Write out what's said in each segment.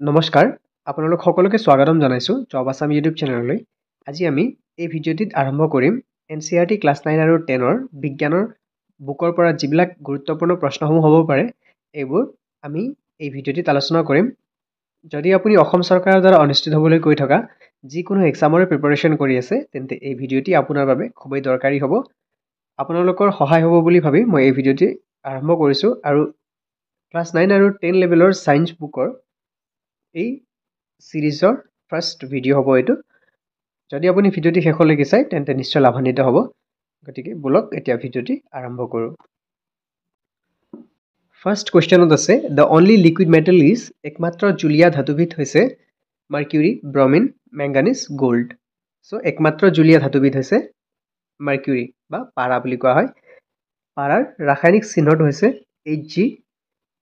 নমস্কাৰ আপোনালোক সকলোকে স্বাগতম জনাইছোঁ জব আছাম ইউটিউব চেনেললৈ আজি আমি এই ভিডিঅ'টিত আৰম্ভ কৰিম NCERT ক্লাছ 9 আৰু 10ৰ বিজ্ঞানৰ বুকৰ পৰা যিবিলাক গুৰুত্বপূৰ্ণ প্ৰশ্নসমূহ হ'ব পাৰে এইবোৰ আমি এই ভিডিঅ'টিত আলোচনা কৰিম যদি আপুনি অসম চৰকাৰৰ দ্বাৰা অনুষ্ঠিত হ'বলৈ গৈ থকা যিকোনো এক্সামৰ প্ৰিপাৰেচন কৰি আছে তেন্তে এই ভিডিঅ'টি আপোনাৰ বাবে খুবেই দৰকাৰী হ'ব আপোনালোকৰ সহায় হ'ব বুলি ভাবি মই এই ভিডিঅ'টি আৰম্ভ কৰিছোঁ আৰু ক্লাছ 9 আৰু 10 লেভেলৰ সায়েন্স বুকৰ এই সিৰিজৰ ফাৰ্ষ্ট ভিডিঅ' হ'ব এইটো যদি আপুনি ভিডিঅ'টি শেষলৈকে চাই তেন্তে নিশ্চয় লাভান্বিত হ'ব গতিকে বলক এতিয়া ভিডিঅ'টি আৰম্ভ কৰোঁ ফাৰ্ষ্ট কোৱেশ্চনত আছে the only liquid metal is একমাত্ৰ জুলীয়া ধাতুবিধ হৈছে মাৰ্কিউৰি ব্ৰমিন মেংগানিজ গোল্ড সো একমাত্ৰ জুলীয়া ধাতুবিধ হৈছে মাৰ্কিউৰি বা পাৰা বুলি কোৱা হয় পাৰাৰ ৰাসায়নিক চিহ্নটো হৈছে Hg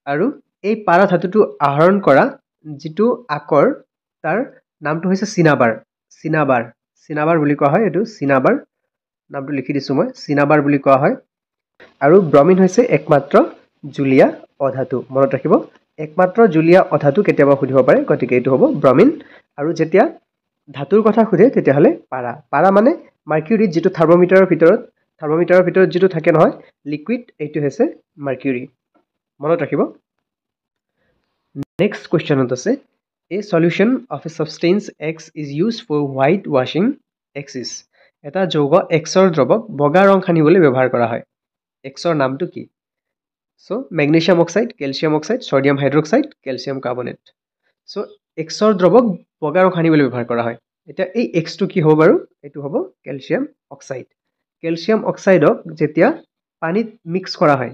আৰু এই পাৰা ধাতুটো আহৰণ কৰা যিটো আকৰ তাৰ নামটো হৈছে চিনাবাৰ বুলি কোৱা হয় এটো চিনাবাৰ নামটো লিখি দিছো মই চিনাবাৰ বুলি কোৱা হয় আৰু ব্ৰমিন হৈছে একমাত্ৰ জুলীয়া অধাতু মনত ৰাখিব একমাত্ৰ জুলীয়া অধাতু কেতিয়াবা সুধিব পাৰে গতিকে এটো হ'ব ব্ৰমিন আৰু যেতিয়া ধাতুৰ কথা খুদে তেতিয়া হলে পাৰা মানে মাৰ্কিউৰি যেটো থাৰ্মোমিটাৰৰ ভিতৰত যেটো থাকে নহয় লিকুইড এটো হৈছে মাৰ্কিউৰি মনত ৰাখিব Next question আছে A solution of a substance X is used for white washing X is এটা যৌগ X ৰ দ্ৰৱক বগা ৰং সানিবলৈ ব্যৱহাৰ কৰা হয় X ৰ নামটো কি so magnesium oxide calcium oxide sodium hydroxide calcium carbonate so X ৰ দ্ৰৱক বগা ৰং সানিবলৈ ব্যৱহাৰ কৰা হয় এতিয়া এই X টো কি হ'ব বাৰু এটো হ'ব ক্যালসিয়াম অক্সাইডক যেতিয়া পানীত মিক্স কৰা হয়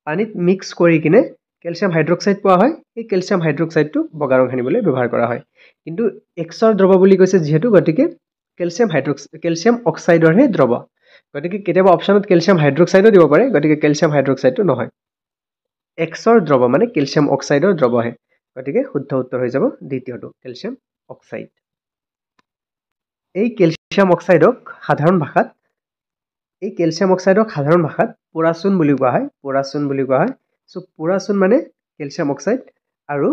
পানীত মিক্স কৰি কিনে ক্যালসিয়াম হাইড্ৰক্সাইড পোৱা হয় এই ক্যালসিয়াম হাইড্ৰক্সাইডটো বগা ৰং সানিবলৈ ব্যৱহাৰ কৰা হয় কিন্তু X ৰ দ্ৰৱ বুলি কৈছে যেহেতু গতিকে ক্যালসিয়াম অক্সাইডৰ হে দ্ৰৱ গতিকে কেতিয়াবা অপচনত ক্যালসিয়াম হাইড্ৰক্সাইডো দিব পাৰে গতিকে ক্যালসিয়াম হাইড্ৰক্সাইডটো নহয় X ৰ দ্ৰৱ মানে ক্যালসিয়াম অক্সাইডৰ দ্ৰৱ হে গতিকে শুদ্ধ উত্তৰ হৈ যাব দ্বিতীয়টো ক্যালসিয়াম অক্সাইড এই ক্যালসিয়াম অক্সাইডক সাধাৰণ ভাষাত পোৰাচুন বুলি কোৱা হয় সো পোৰাচুন মানে ক্যালসিয়াম অক্সাইড আৰু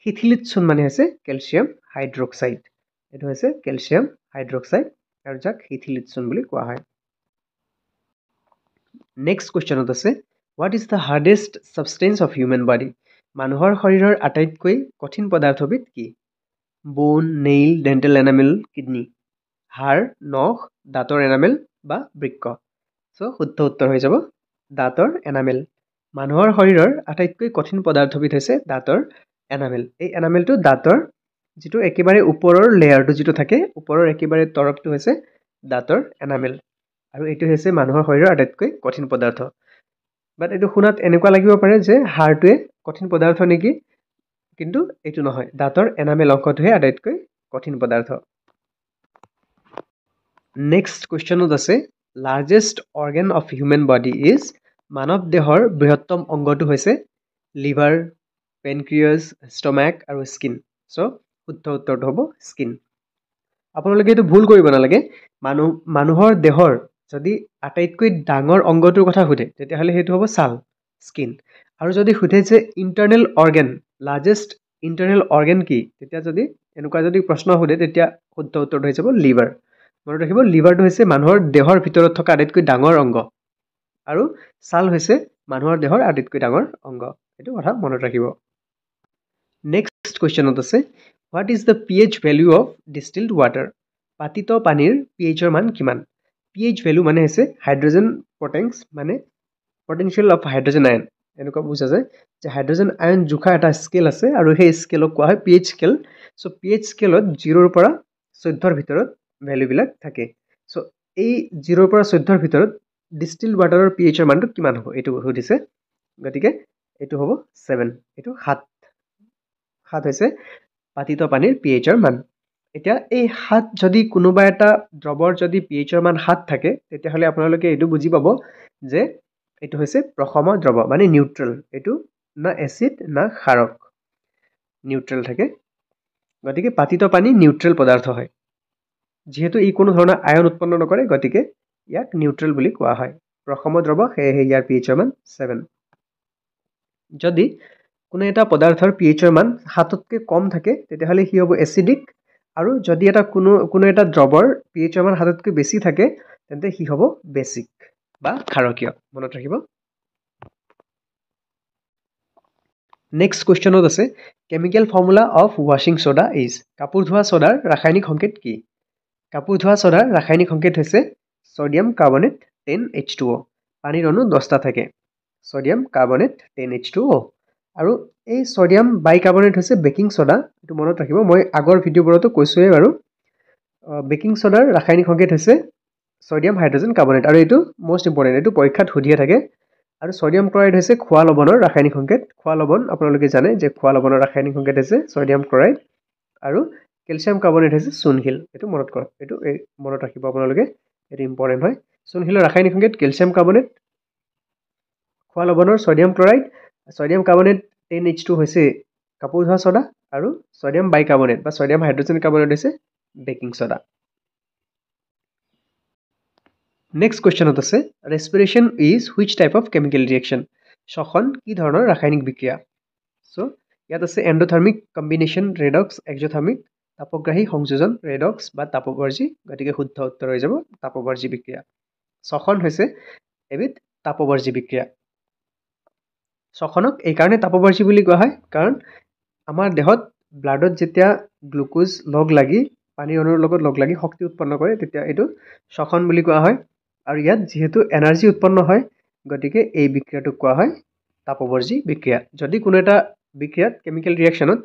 শিথিলিত মানে হৈছে ক্যালসিয়াম হাইড্ৰক্সাইড এটো হৈছে ক্যালসিয়াম হাইড্ৰক্সাইড আৰু যাক শিথিলিত বুলি কোৱা হয় নেক্সট কোৱেশ্চনত আছে what is the hardest substance of human body মানুহৰ শৰীৰৰ আটাইতকৈ কঠিন পদাৰ্থবিধ কি বোন নেইল ডেন্টাল এনামেল কিডনি হাড় নখ দাঁতৰ এনামেল বা বৃক্ক সো শুদ্ধ উত্তৰ হৈ যাব দাঁতৰ এনামেল মানুহৰ শৰীৰৰ আটাইতকৈ কঠিন পদাৰ্থবিধ হৈছে দাঁতৰ এনামেল এই এনামেলটো দাঁতৰ যেটো একেবাৰে ওপৰৰ লেয়াৰটো যেটো থাকে ওপৰৰ একেবাৰে তৰফটো হৈছে দাঁতৰ এনামেল আৰু এটো হৈছে মানুহৰ শৰীৰৰ আটাইতকৈ কঠিন পদাৰ্থ বাট এটো শুনাত এনেকুৱা লাগিব পাৰে যে হাড়টোৱে কঠিন পদাৰ্থ নেকি কিন্তু এটো নহয় দাঁতৰ এনামেল অংশটোহে আটাইতকৈ কঠিন পদাৰ্থ নেক্সট কোৱেশ্চনত আছে largest organ of human body is মানৱ দেহৰ বৃহত্তম অংগটো হৈছে লিভাৰ পেনক্ৰিয়াছ ষ্টমাক আৰু স্কিন সো শুদ্ধ উত্তৰটো হ'ব স্কিন আপোনালোকে এটো ভুল কৰিব নালাগে মানুহৰ দেহৰ যদি আটাইতকৈ ডাঙৰ অংগটোৰ কথা খুদে তেতিয়া হলে হেতু হ'ব ছাল স্কিন আৰু যদি খুদে যে internal organ largest internal organ কি তেতিয়া যদি এনেকুৱা যদি প্ৰশ্ন খুদে তেতিয়া শুদ্ধ উত্তৰটো হৈ যাব লিভাৰ মনত ৰাখিব লিভাৰটো হৈছে মানুহৰ দেহৰ ভিতৰত থকা আটাইতকৈ ডাঙৰ অংগ আৰু ছাল হৈছে মানুহৰ দেহৰ আটাইতকৈ ডাঙৰ অংগ এটো কথা মনত ৰাখিব নেক্সট কোৱেশ্চনত আছে what is the pH value of distilled water পাতিত পানীৰ pH ৰ মান কিমান pH value মানে হৈছে হাইড্ৰোজেন মানে potential of hydrogen ion এনেকুৱা বুজা যায় যে হাইড্ৰোজেন আয়ন জোখা এটা স্কেল আছে আৰু সেই স্কেলক কোৱা হয় pH স্কেল সো pH স্কেলত 0 ৰ পৰা 14 ৰ ভিতৰত ভ্যালু বিলাক থাকে সো এই 0 ৰ পৰা 14 ৰ ভিতৰত ডিষ্টিল্ড ওৱাটাৰৰ pH ৰ মানটো কিমান হ'ব এটো সুধিছে গতিকে এটো হ'ব 7 এটো 7 হৈছে পাতিত পানীৰ pH ৰ মান এতিয়া এই 7 যদি কোনোবা এটা দ্ৰৱৰ যদি pH ৰ মান 7 থাকে তেতিয়া হলে আপোনালোকে এটো বুজি পাব যে এটো হৈছে প্ৰসম দ্ৰৱ মানে নিউট্ৰেল এটো না এসিড না ক্ষাৰক নিউট্ৰেল থাকে গতিকে পাতিত পানী নিউট্ৰেল পদাৰ্থ হয় যেহেতু ই কোনো ধৰণৰ আয়ন উৎপন্ন নকৰে গতিকে ইয়াক নিউট্ৰেল বুলি কোৱা হয় প্ৰসম দ্ৰৱ হেয়াৰ pH ৰ মান 7 যদি কোনো এটা পদাৰ্থৰ pH ৰ মান 7তকৈ কম থাকে তেতিয়াহ'লে সি হ'ব এচিডিক আৰু যদি এটা কোনো এটা দ্ৰৱৰ pH ৰ মান 7তকৈ বেছি থাকে তেন্তে সি হ'ব বেছিক বা ক্ষাৰকীয় মনত ৰাখিব নেক্সট কোৱেশ্চনত আছে কেমিকেল ফৰ্মুলা অফ ৱাশ্বিং সোডা ইজ কাপোৰ ধোৱা সোডাৰ ৰাসায়নিক সংকেত কি কাপোৰ ধোৱা সোডাৰ ৰাসায়নিক সংকেত হৈছে সোডিয়াম কাৰ্বনেট 10H2O পানীৰ অণু 10টা থাকে সোডিয়াম কাৰ্বনেট 10H2O আৰু এই সোডিয়াম বাইকাৰ্বনেট হৈছে বেকিং সোডা এটো মনত ৰাখিব মই আগৰ ভিডিঅ'বোৰতো কৈছোৱে বাৰু বেকিং সোডাৰ ৰাসায়নিক সংকেত হৈছে সোডিয়াম হাইড্ৰজেন কাৰ্বনেট আৰু এটো মোস্ট ইম্পৰ্টেন্ট এটো পৰীক্ষাত সুধিয়ে থাকে আৰু সোডিয়াম ক্লৰাইড হৈছে খোৱা লৱণৰ ৰাসায়নিক সংকেত খোৱা লৱণ আপোনালোকে জানে যে খোৱা লৱণৰ ৰাসায়নিক সংকেত হৈছে সোডিয়াম ক্লৰাইড আৰু ক্যালসিয়াম কাৰ্বনেট হৈছে চূণশিল এটো মনত ৰাখিব আপোনালোকে এটো ইম্পৰ্টেন্ট হয় চূণশিলৰ ৰাসায়নিক সংকেত ক্যালসিয়াম কাৰ্বনেট খোৱা লৱণৰ sodium chloride sodium carbonate 10H2 হৈছে কাপোৰ ধোৱা সোডা আৰু সোডিয়াম বাইকাৰ্বনেট বা সোডিয়াম হাইড্ৰজেন কাৰ্বনেট হৈছে বেকিং সোডা নেক্সট কোৱেশ্চনত আছে respiration is which type of chemical reaction শ্বসন কি ধৰণৰ ৰাসায়নিক বিক্ৰিয়া সো ইয়াত আছে এন্ডোথাৰ্মিক কম্বিনেশন ৰেডক্স এক্সোথাৰ্মিক তাপগ্ৰাহী সংযোজন ৰেডক্স বা তাপবৰ্জী গতিকে শুদ্ধ উত্তৰ হৈ যাব তাপবৰ্জী বিক্ৰিয়া শ্বসন হৈছে এবিধ তাপবৰ্জী বিক্ৰিয়া শ্বসনক এই কাৰণে তাপবৰ্জী বুলি কোৱা হয় কাৰণ আমাৰ দেহত ব্লাডত যেতিয়া গ্লুকোজ লগ লাগি পানীৰ অণুৰ লগত লগ লাগি শক্তি উৎপন্ন কৰে তেতিয়া এটো শ্বসন বুলি কোৱা হয় আৰু ইয়াত যেহেতু এনাৰ্জি উৎপন্ন হয় গতিকে এই বিক্ৰিয়াটোক কোৱা হয় তাপবৰ্জী বিক্ৰিয়া যদি কোনো এটা বিক্ৰিয়াত কেমিকেল ৰিএকশনত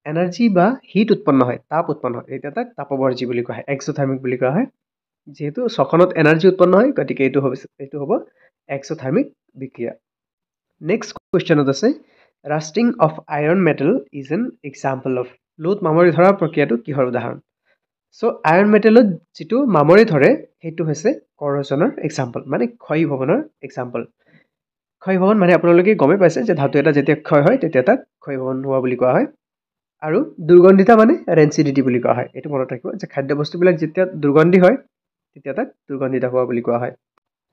এনাৰ্জি বা হিট উৎপন্ন হয় তাপ উৎপন্ন হয় এটা তাক তাপবৰ্জী বুলি কোৱা হয় এক্সোথাৰ্মিক বুলি কোৱা হয় যেহেতু শ্বসনত এনাৰ্জি উৎপন্ন হয় গতিকে এটো হ'ব এক্সোথাৰ্মিক বিক্ৰিয়া নেক্সট কোৱেশ্চনত আছে rusting of iron metal is an example of লোত মামৰি ধৰা প্ৰক্ৰিয়াটো কিহৰ উদাহৰণ সো আয়ৰন মেটেলত যেটো মামৰি ধৰে হেতু হৈছে কৰজনৰ এক্সাম্পল মানে ক্ষয় ভৱনৰ এক্সাম্পল ক্ষয় ভৱন মানে আপোনালোকে গমে পাইছে যে ধাতু এটা যেতিয়া ক্ষয় হয় তেতিয়া তাক ক্ষয় ভৱন হোৱা বুলি কোৱা হয় আৰু দুৰ্গন্ধিতা মানে ৰেনচিডিটি বুলি কোৱা হয় এটো মনত ৰাখিব যে খাদ্য বস্তুবিলাক যেতিয়া দুৰ্গন্ধি হয় তেতিয়া তাক দুৰ্গন্ধিতা হোৱা বুলি কোৱা হয়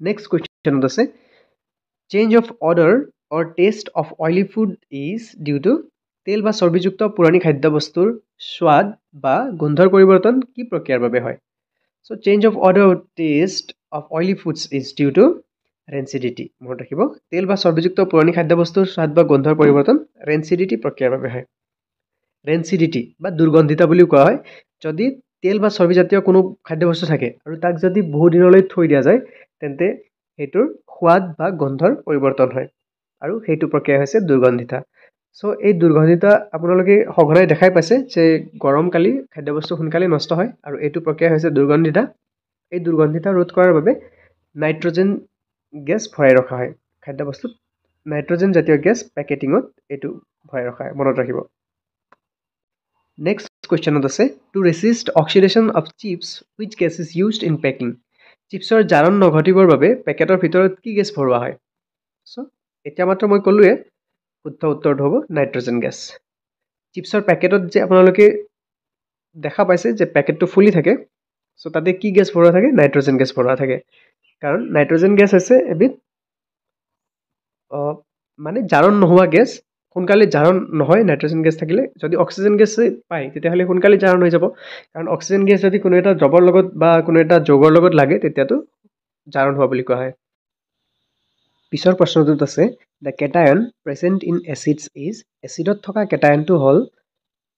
নেক্সট কোৱেশ্চনত আছে change of order or taste of oily food is due to তেল বা চৰ্বিযুক্ত পুৰণি খাদ্য বস্তুৰ স্বাদ বা গন্ধৰ পৰিৱৰ্তন কি প্ৰক্ৰিয়াৰ বাবে হয় so change of odour taste of oily foods is due to rancidity মনত ৰাখিব তেল বা চৰ্বিযুক্ত পুৰণি খাদ্য বস্তুৰ স্বাদ বা গন্ধৰ পৰিৱৰ্তন ৰেনচিডিটি প্ৰক্ৰিয়াৰ বাবে হয় ৰেনচিডিটি বা দুৰ্গন্ধিতা বুলি কোৱা হয় যদি তেল বা চৰ্বিজাতীয় কোনো খাদ্য বস্তু থাকে আৰু তাক যদি বহু দিনলৈ থৈ দিয়া যায় তেন্তে হেতুৰ স্বাদ বা গন্ধৰ পৰিৱৰ্তন হয় আৰু হেতু প্ৰক্ৰিয়া হৈছে দুৰ্গন্ধিতা সো এই দুৰ্গন্ধিতা আপোনালোকে সঘনাই দেখাই পাইছে যে গৰম কালি খাদ্য বস্তু সোনকালে নষ্ট হয় আৰু এটো প্ৰক্ৰিয়া হৈছে দুৰ্গন্ধিতা এই দুৰ্গন্ধিতা ৰোধ কৰাৰ বাবে নাইট্ৰজেন গেছ ভৰাই ৰখা হয় খাদ্য বস্তুত নাইট্ৰজেন জাতীয় গেছ পেকেটিংত এটো ভৰাই ৰখা হয় মনত ৰাখিব নেক্সট কোৱেশ্চনত আছে to resist oxidation of chips which gas is used in packing চিপছৰ জাৰণ নঘটিবৰ বাবে পেকেটৰ ভিতৰত কি গেছ ভৰোৱা হয় সো এতিয়া মাত্ৰ মই ক'লোৱে শুদ্ধ উত্তৰটো হ'ব নাইট্ৰজেন গেছ চিপছৰ পেকেটত যে আপোনালোকে দেখা পাইছে যে পেকেটটো ফুলি থাকে সো তাতে কি গেছ ভৰোৱা থাকে নাইট্ৰজেন গেছ ভৰোৱা থাকে কাৰণ নাইট্ৰজেন গেছ হৈছে এবিধ মানে জাৰণ নোহোৱা গেছ সোনকালে জাৰণ নহয় নাইট্ৰজেন গেছ থাকিলে যদি অক্সিজেন গেছ পায় তেতিয়াহ'লে সোনকালে জাৰণ হৈ যাব কাৰণ অক্সিজেন গেছ যদি কোনো এটা দ্ৰৱৰ লগত বা কোনো এটা যৌগৰ লগত লাগে তেতিয়াতো জাৰণ হোৱা বুলি কোৱা হয় পিছৰ প্ৰশ্নটোত আছে the cation present in acids is এচিডত থকা কেটায়নটো হ'ল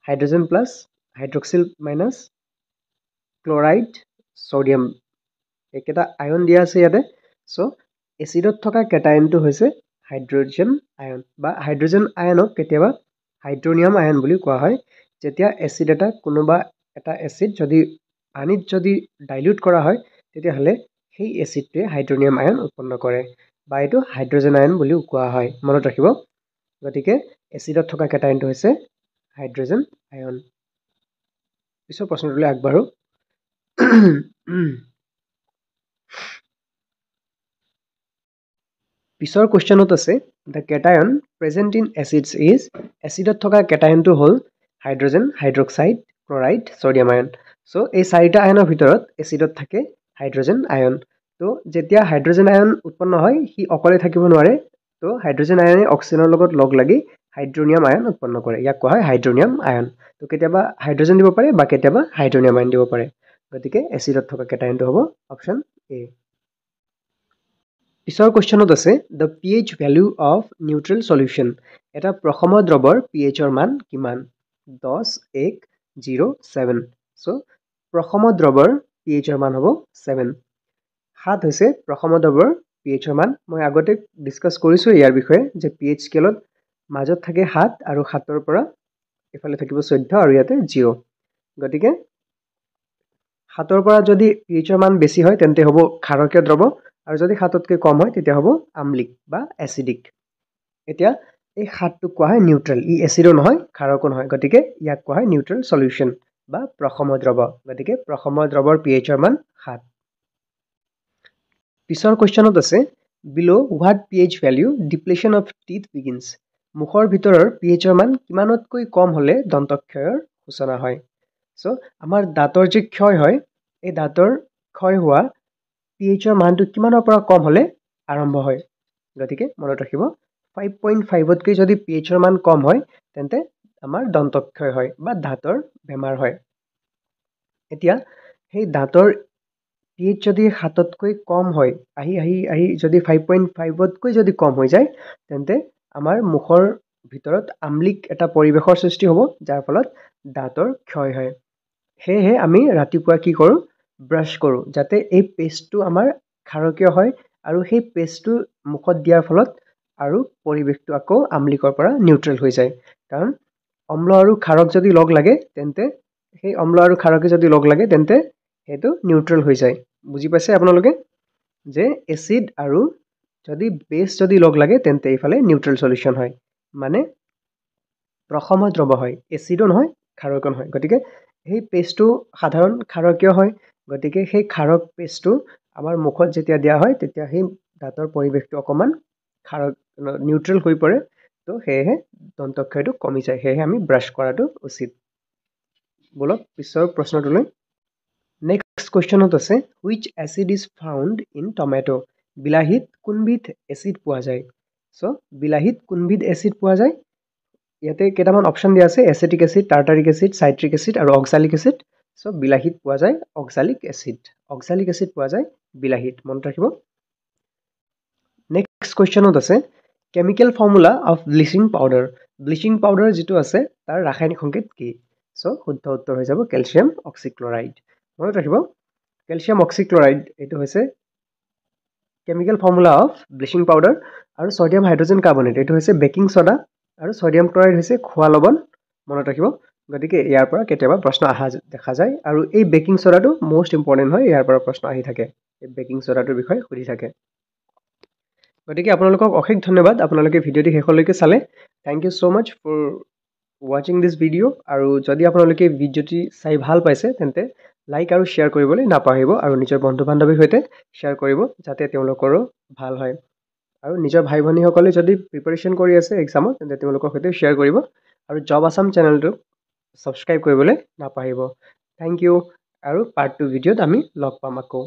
hydrogen plus hydroxyl minus chloride sodium একেটা আয়ন দিয়া আছে ইয়াতে সো এচিডত থকা কেটায়নটো হৈছে হাইড্ৰজেন আয়ন বা হাইড্ৰজেন আয়নক কেতিয়াবা হাইড্ৰনিয়াম আয়ন বুলি কোৱা হয় যেতিয়া এচিড এটা কোনোবা এটা এচিড যদি পানীত যদি ডাইলিউট কৰা হয় তেতিয়াহ'লে সেই এচিডটোৱে হাইড্ৰনিয়াম আয়ন উৎপন্ন কৰে বা এটো হাইড্ৰজেন আয়ন বুলিও কোৱা হয় মনত ৰাখিব গতিকে এচিডত থকা কেটায়নটো হৈছে হাইড্ৰজেন আয়ন পিছৰ প্ৰশ্নটোলৈ আগবাঢ়ো পিছৰ কোৱেশ্চনত আছে the cation present in acids is এচিডত থকা কেটায়নটো হ'ল hydrogen hydroxide chloride sodium ion so এই চাৰিটা আয়নৰ ভিতৰত এচিডত থাকে হাইড্ৰজেন আয়ন তো যেতিয়া হাইড্ৰজেন আয়ন উৎপন্ন হয় সি অকলে থাকিব নোৱাৰে তো হাইড্ৰজেন আয়নে অক্সিজেনৰ লগত লগ লাগি হাইড্ৰনিয়াম আয়ন উৎপন্ন কৰে ইয়াক কোৱা হয় হাইড্ৰনিয়াম আয়ন তো কেতিয়াবা হাইড্ৰজেন দিব পাৰে বা কেতিয়াবা হাইড্ৰনিয়াম আয়ন দিব পাৰে গতিকে এচিডত থকা কেটায়নটো হ'ব অপশ্যন এ পিছৰ কোৱেশ্চনত আছে the pH value of neutral solution এটা প্ৰসম দ্ৰৱৰ pHৰ মান কিমান 10 1 0 7 সো প্ৰসম দ্ৰৱৰ pHৰ মান হ'ব 7 7 হৈছে প্ৰসম দ্ৰৱৰ pHৰ মান মই আগতে ডিসকাস কৰিছো ইয়াৰ বিষয়ে যে pH স্কেলত মাজত থাকে 7 আৰু 7 ৰ পৰা এফালে থাকিব 14 আৰু ইয়াতে 0 গতিকে 7 ৰ পৰা যদি pHৰ মান বেছি হয় তেন্তে হ'ব ক্ষাৰকীয় দ্ৰৱ আৰু যদি 7তকৈ কম হয় তেতিয়া হ'ব আম্লিক বা এসিডিক এতিয়া এই 7টো কোৱা হয় নিউট্ৰেল ই এসিডো নহয় ক্ষাৰকো নহয় গতিকে ইয়াক কোৱা হয় নিউট্ৰেল সলিউশ্যন বা প্ৰসম দ্ৰৱ গতিকে প্ৰসম দ্ৰৱৰ pHৰ মান 7 পিছৰ কোৱেশ্চনত আছে বিলো what pH value depletion of teeth begins মুখৰ ভিতৰৰ pHৰ মান কিমানতকৈ কম হলে দন্তক্ষয়ৰ সূচনা হয় সো আমাৰ দাঁতৰ যে ক্ষয় হয় এই দাঁতৰ ক্ষয় হোৱা pHৰ মানটো কিমানৰ পৰা কম হলে আৰম্ভ হয় গতিকে মনত ৰাখিব 5.5তকৈ যদি pHৰ মান কম হয় তেন্তে আমাৰ দন্তক্ষয় হয় বা দাঁতৰ বেমাৰ হয় এতিয়া সেই দাঁতৰ pH যদি 7তকৈ কম হয় আহি যদি 5.5তকৈ যদি কম হৈ যায় তেন্তে আমাৰ মুখৰ ভিতৰত আম্লিক এটা পৰিবেশৰ সৃষ্টি হ'ব যাৰ ফলত দাঁতৰ ক্ষয় হয় হেহে আমি ৰাতিপুৱা কি কৰো ব্ৰাশ কৰো যাতে এই পেষ্টটো আমাৰ ক্ষাৰকীয় হয় আৰু সেই পেষ্টটো মুখত দিয়াৰ ফলত আৰু পৰিবেশটো আকৌ আম্লিকৰ পৰা নিউট্ৰেল হৈ যায় কাৰণ অম্ল আৰু ক্ষাৰক যদি লগ লাগে তেন্তে সেই অম্ল আৰু ক্ষাৰকে যদি লগ লাগে তেন্তে হেতু নিউট্ৰেল হৈ যায় বুজি পাইছে আপোনালোকে যে এসিড আৰু যদি বেস যদি লগ লাগে তেন্তে ইফালে নিউট্ৰেল সলিউশ্যন হয় মানে প্ৰসম দ্ৰৱ হয় এসিডো নহয় ক্ষাৰকো নহয় গতিকে সেই পেষ্টটো সাধাৰণ ক্ষাৰকীয় হয় গতিকে সেই ক্ষাৰক পেষ্টটো আমাৰ মুখত যেতিয়া দিয়া হয় তেতিয়া সেই দাঁতৰ পৰিবেশটো অকমান ক্ষাৰক নিউট্ৰেল হৈ পৰে তো হেহে দন্তক্ষয়টো কমি যায় হেহে আমি ব্ৰাশ কৰাটো উচিত বলক পিছৰ প্ৰশ্নটোলৈ নেক্সট কোৱেশ্চনত আছে which acid is found in tomato বিলাহীত কোনবিধ এসিড পোৱা যায় সো বিলাহীত কোনবিধ এসিড পোৱা যায় ইয়াতে কেইটামান অপশ্যন দিয়া আছে acetic acid tartaric acid citric acid আৰু অক্সালিক এসিড সো বিলাহীত পোৱা যায় অক্সালিক এসিড পোৱা যায় বিলাহীত মনত ৰাখিব নেক্সট কোৱেশ্চনত আছে chemical formula of bleaching powder যিটো আছে তাৰ ৰাসায়নিক সংকেত কি সো শুদ্ধ উত্তৰ হৈ যাব কেলছিয়াম অক্সিক্লৰাইড মনত ৰাখিব কেলছিয়াম অক্সিক্লৰাইড এইটো হৈছে chemical formula of bleaching powder আৰু সোডিয়াম হাইড্ৰজেন কাৰ্বনেট এইটো হৈছে বেকিং সোডা আৰু সোডিয়াম ক্লৰাইড হৈছে খোৱা লৱণ মনত ৰাখিব গতিকে ইয়াৰ পৰা কেতিয়াবা প্ৰশ্ন আহা দেখা যায় আৰু এই বেকিং সোডাটো মোস্ট ইম্পৰ্টেন্ট হয় ইয়াৰ পৰা প্ৰশ্ন আহি থাকে এই বেকিং সোডাটোৰ বিষয়ে সুধি থাকে গতিকে আপোনালোকক অশেষ ধন্যবাদ আপোনালোকে ভিডিঅ'টি শেষলৈকে চালে thank you so much for ৱাচিং দিছ ভিডিঅ' আৰু যদি আপোনালোকে ভিডিঅ'টি চাই ভাল পাইছে তেন্তে লাইক আৰু শ্বেয়াৰ কৰিবলৈ নাপাহৰিব আৰু নিজৰ বন্ধু বান্ধৱীৰ সৈতে শ্বেয়াৰ কৰিব যাতে তেওঁলোকৰো ভাল হয় আৰু নিজৰ ভাই ভনীসকলে যদি প্ৰিপাৰেশ্যন কৰি আছে এক্সামত তেন্তে তেওঁলোকৰ সৈতে শ্বেয়াৰ কৰিব আৰু জব আছাম চেনেলটো ছাবস্ক্ৰাইব কৰিবলৈ নাপাহৰিব থ্যাংক ইউ আৰু পাৰ্ট 2 ভিডিঅ'ত আমি লগ পাম আকৌ